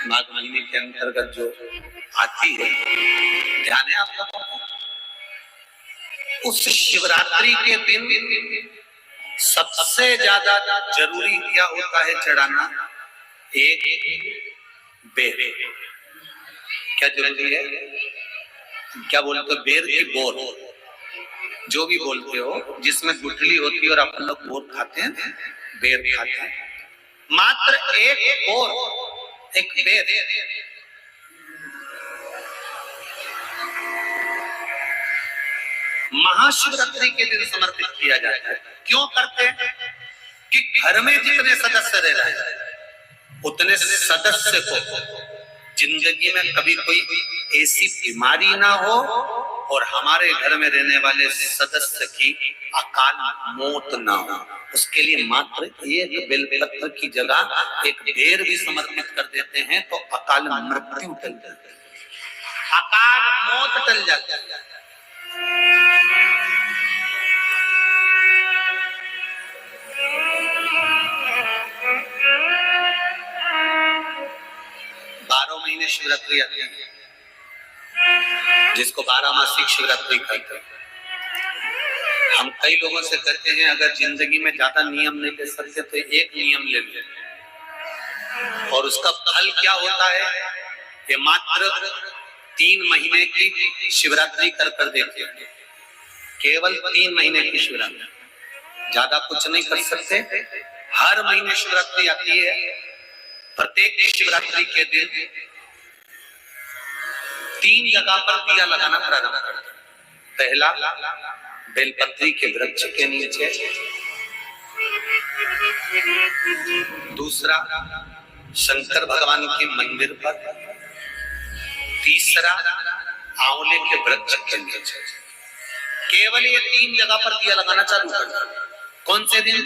माघ महीने के अंतर्गत जो आती है, ध्यान है आप लोगों को? उस शिवरात्रि के दिन सबसे ज्यादा जरूरी क्या होता है चढ़ाना? एक बेर। क्या जरूरी है? क्या बोलते हो? बेर की बोर, जो भी बोलते हो, जिसमें गुठली होती है और अपन लोग बोर खाते हैं, बेर खाते हैं। मात्र एक बोर, एक बेर महाशिवरात्रि के दिन समर्पित किया जाता है। क्यों करते हैं? कि घर में जितने सदस्य रह रहे हैं उतने सदस्य को जिंदगी में कभी कोई ऐसी बीमारी ना हो और हमारे घर में रहने वाले सदस्य की अकाल मौत ना हो, उसके लिए मात्र एक बेलपत्र की जगह एक बेर भी समर्पित कर देते हैं तो अकाल मृत्यु टल जाती है, अकाल मौत टल जाती है। 12 महीने शिवरात्रि आती है, जिसको 12 मासिक शिवरात्रि कहते हैं। हम कई लोगों से कहते हैं अगर जिंदगी में ज्यादा नियम नहीं ले सकते तो एक नियम ले ले, और उसका फल क्या होता है? ये मात्र 3 महीने की शिवरात्रि कर देते हैं, केवल 3 महीने की शिवरात्रि, ज्यादा कुछ नहीं कर सकते। हर महीने शिवरात्रि आती है, प्रत्येक शिवरात्रि के दिन 3 जगह पर दिया लगाना प्रारंभ करते हैं। पहला बेलपत्री के वृक्ष के नीचे, दूसरा शंकर भगवान के मंदिर पर, तीसरा आंवले के वृक्ष के नीचे। केवल ये 3 जगह पर दिया लगाना चालू कर दो। कौन से दिन?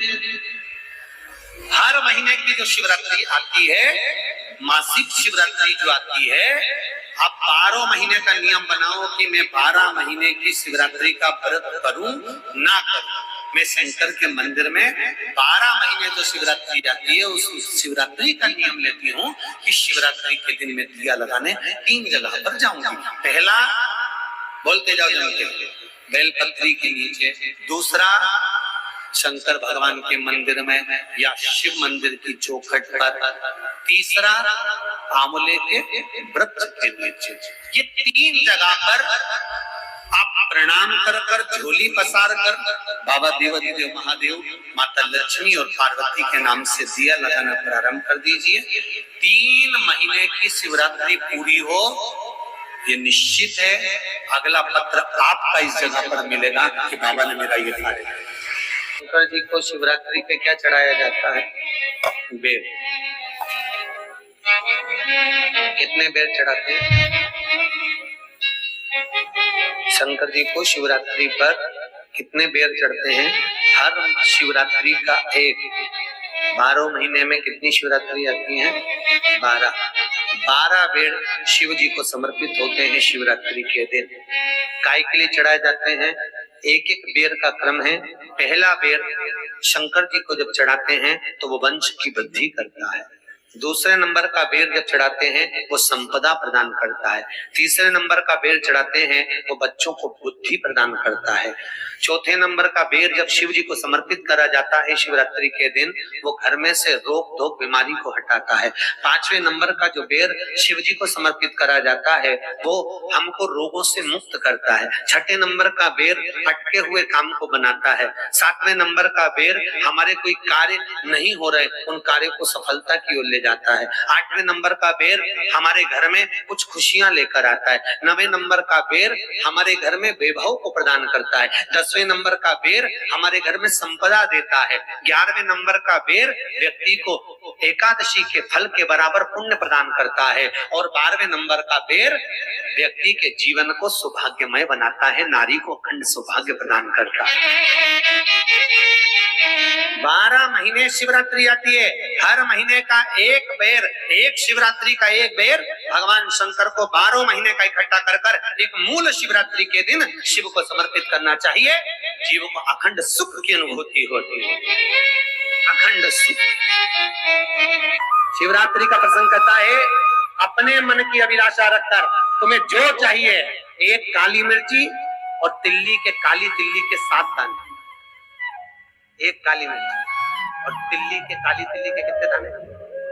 हर महीने की जो शिवरात्रि आती है, मासिक शिवरात्रि जो आती है, आप 12 महीने का नियम बनाओ कि मैं 12 महीने की शिवरात्रि का व्रत करूं ना करूं। मैं शंकर के मंदिर में 12 महीने जो शिवरात्रि आती है उस शिवरात्रि का नियम लेती हूँ कि शिवरात्रि के दिन मैं दिया लगाने 3 जगह पर जाऊंगी। पहला, बोलते जाओ जम के, बेलपत्री के नीचे, दूसरा शंकर भगवान के मंदिर में या शिव मंदिर की चौखट पर, तीसरा आंवले के वृक्ष के नीचे। ये 3 जगह पर आप प्रणाम कर झोली पसार कर बाबा देवाधिदेव महादेव, माता लक्ष्मी और पार्वती के नाम से दिया लगाना प्रारंभ कर दीजिए। 3 महीने की शिवरात्रि पूरी हो, ये निश्चित है अगला पत्र आपका इस जगह पर मिलेगा कि बाबा ने मेरा ये कार्य किया। शंकर जी को शिवरात्रि पे क्या चढ़ाया जाता है? बेर। कितने बेर चढ़ाते हैं? शंकर जी को शिवरात्रि पर कितने बेर चढ़ते हैं? हर शिवरात्रि का एक। 12 महीने में कितनी शिवरात्रि आती है? 12 बेर शिव जी को समर्पित होते हैं शिवरात्रि के दिन। काय के लिए चढ़ाए जाते हैं? एक एक बेर का क्रम है। पहला बेर शंकर जी को जब चढ़ाते हैं तो वो वंश की वृद्धि करता है। दूसरे नंबर का बेर जब चढ़ाते हैं वो संपदा प्रदान करता है। तीसरे नंबर का बेर चढ़ाते हैं वो बच्चों को बुद्धि प्रदान करता है। चौथे नंबर का बेर जब शिव जी को समर्पित करा जाता है शिवरात्रि के दिन, वो घर में से रोग धोक बीमारी को हटाता है। 5वें नंबर का जो बेर शिव जी को समर्पित करा जाता है वो हमको रोगों से मुक्त करता है। 6ठे नंबर का बेर अटके हुए काम को बनाता है। 7वें नंबर का बेर हमारे कोई कार्य नहीं हो रहे उन कार्यों को सफलता की ओर ले जाता है। 8वें नंबर का बेर हमारे घर में कुछ खुशियां लेकर आता है। 9वें नंबर का बेर हमारे घर में वैभव को प्रदान करता है। 10वें नंबर का बेर हमारे घर में संपदा देता है। 11वें नंबर का बेर व्यक्ति को एकादशी के फल के बराबर पुण्य प्रदान करता है। और 12वें नंबर का बेर व्यक्ति के जीवन को सौभाग्यमय बनाता है, नारी को अखंड सौभाग्य प्रदान करता है। 12 महीने शिवरात्रि आती है, हर महीने का एक बेर, एक शिवरात्रि का एक बेर भगवान शंकर को 12 महीने का इकट्ठा कर एक मूल शिवरात्रि के दिन शिव को समर्पित करना चाहिए। जीव को अखंड सुख की अनुभूति होती है, अखंड सुख। शिवरात्रि का प्रसंग कहता है अपने मन की अभिलाषा रखकर तुम्हें जो चाहिए, एक काली मिर्ची और काली तिल्ली के 7 दाने, एक काली मिर्ची और काली तिल्ली के कितने दाने?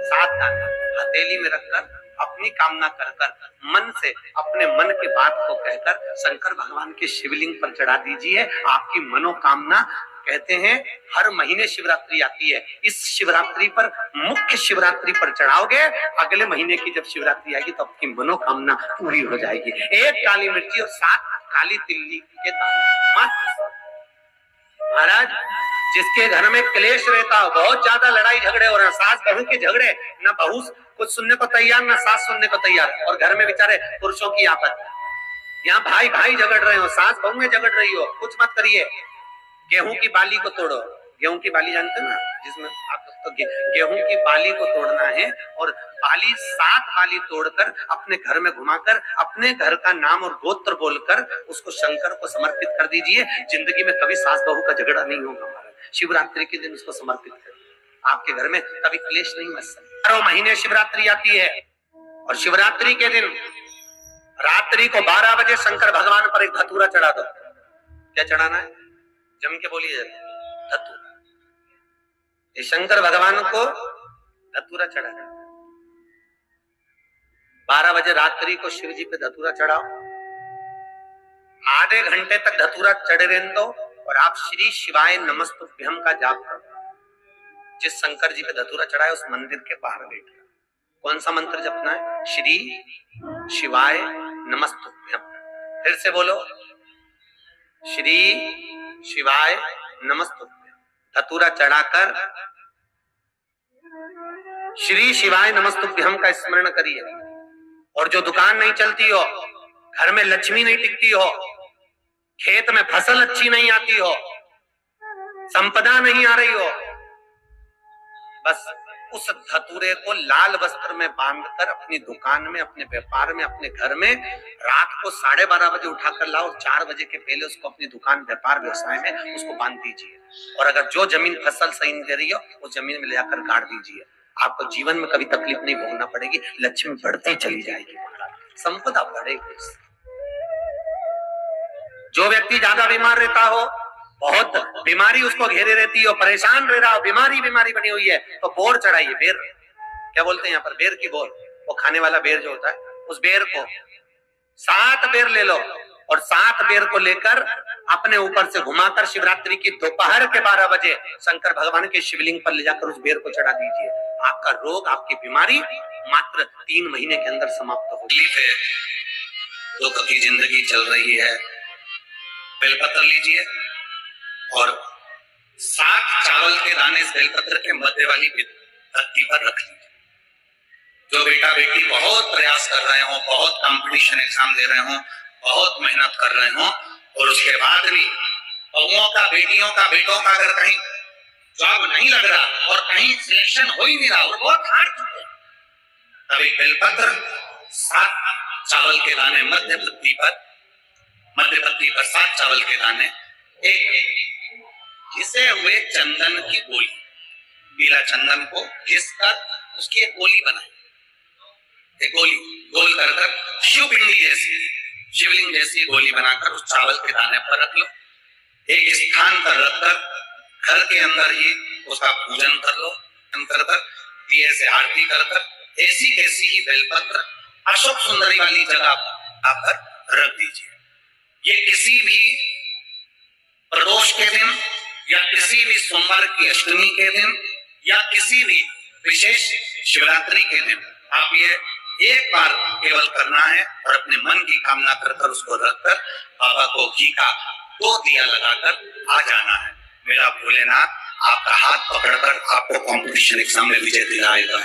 7 दाने हथेली में रखकर अपनी कामना कर कर मन से अपने मन की बात को कहकर शंकर भगवान के शिवलिंग पर चढ़ा दीजिए। आपकी मनोकामना, कहते हैं हर महीने शिवरात्रि आती है, इस शिवरात्रि पर, मुख्य शिवरात्रि पर चढ़ाओगे, अगले महीने की जब शिवरात्रि आएगी तो आपकी मनोकामना पूरी हो जाएगी। एक काली मिर्ची और 7 काली तिल्ली के दाने मात्र। महाराज, जिसके घर में क्लेश रहता हो, बहुत ज्यादा लड़ाई झगड़े हो रहे हैं, सास बहू के झगड़े, ना बहू कुछ सुनने को तैयार ना सास सुनने को तैयार, और घर में बेचारे पुरुषों की आपत, यहाँ भाई भाई झगड़ रहे हो, सास बहू में झगड़ रही हो, कुछ मत करिए। गेहूं की बाली को तोड़ो, गेहूं की बाली जानते हो ना, जिसमें आप तो गेहूं की बाली को तोड़ना है, और बाली 7 बाली तोड़कर अपने घर में घुमाकर अपने घर का नाम और गोत्र बोलकर उसको शंकर को समर्पित कर दीजिए। जिंदगी में कभी सास बहू का झगड़ा नहीं होगा। हमारा शिवरात्रि के दिन उसको समर्पित कर, आपके घर में कभी क्लेश नहीं मच सकता। 12 महीने शिवरात्रि आती है, और शिवरात्रि के दिन रात्रि को 12 बजे शंकर भगवान पर एक धतूरा चढ़ा दो। क्या चढ़ाना है? जम के बोलिए, धतूरा। ये शंकर भगवान को धतूरा चढ़ाना। 12 बजे रात्रि को शिव जी पे धतूरा चढ़ाओ, आधे घंटे तक धतूरा चढ़े रहने दो, और आप श्री शिवाय नमस्तुभ्यम का जाप करो। जिस शंकर जी पे धतूरा चढ़ाए उस मंदिर के बाहर बैठकर कौन सा मंत्र जपना है? श्री शिवाय नमस्तुभ्यम। फिर से बोलो, श्री शिवाय नमस्तुभ्यम। धतूरा चढ़ाकर श्री शिवाय नमस्तुभ्यम का स्मरण करिए। और जो दुकान नहीं चलती हो, घर में लक्ष्मी नहीं टिकती हो, खेत में फसल अच्छी नहीं आती हो, संपदा नहीं आ रही हो, बस उस धतूरे को लाल वस्त्र में बांधकर अपनी दुकान में, अपने व्यापार में, अपने घर में रात को 12:30 बजे उठाकर लाओ, और 4 बजे के पहले उसको अपनी दुकान, व्यापार, व्यवसाय में उसको बांध दीजिए। और अगर जो जमीन फसल सही नहीं दे रही हो, वो जमीन में ले जाकर गाड़ दीजिए। आपको जीवन में कभी तकलीफ नहीं भोगना पड़ेगी, लक्ष्मी बढ़ती चली जाएगी, संपदा बढ़ेगी। जो व्यक्ति ज्यादा बीमार रहता हो, बहुत बीमारी उसको घेरे रहती हो, परेशान रह रहा हो, बीमारी बनी हुई है, तो बोर चढ़ाइए। बेर, क्या बोलते हैं यहाँ पर? बेर की बोर, वो खाने वाला बेर जो होता है, उस बेर को 7 बेर ले लो, और 7 बेर को लेकर अपने ऊपर से घुमाकर शिवरात्रि की दोपहर के 12 बजे शंकर भगवान के शिवलिंग पर ले जाकर उस बेर को चढ़ा दीजिए। आपका रोग, आपकी बीमारी मात्र 3 महीने के अंदर समाप्त होगी। दुख की जिंदगी चल रही है, बेलपत्र लीजिए और 7 चावल के दाने इस बेलपत्र के मध्य वाली धरती पर रख लीजिए। जो बेटा बेटी बहुत प्रयास कर रहे हो, बहुत कंपटीशन एग्जाम दे रहे हो, बहुत मेहनत कर रहे हो, और उसके बाद भी बहुओं का, बेटियों का, बेटों का अगर कहीं जॉब नहीं लग रहा और कहीं सिलेक्शन हो ही नहीं रहा और बहुत हार चुके, तभी बेलपत्र 7 चावल के दाने मध्य पत्ती पर 7 चावल के दाने, एक घिसे हुए चंदन की गोली, पीला चंदन को घिसकर उसकी एक गोली बनाए, एक गोली गोल कर शिवपिंडी जैसी, शिवलिंग जैसी गोली बनाकर उस चावल के दाने पर रख लो। एक स्थान पर रखकर घर के अंदर ही उसका पूजन कर लो, दिए से आरती कर ऐसी कैसी ही बेलपत्र अशोक सुंदरी वाली जगह पर रख दीजिए। ये किसी भी प्रदोष के दिन या किसी भी सोमवार की अष्टमी के दिन या किसी भी विशेष शिवरात्रि के दिन आप ये एक बार केवल करना है, और अपने मन की कामना कर उसको रखकर बाबा को घी का 2 दिया लगाकर आ जाना है। मेरा भोलेनाथ आपका हाथ पकड़कर आपको कंपटीशन एग्जाम में विजय दिलाएगा।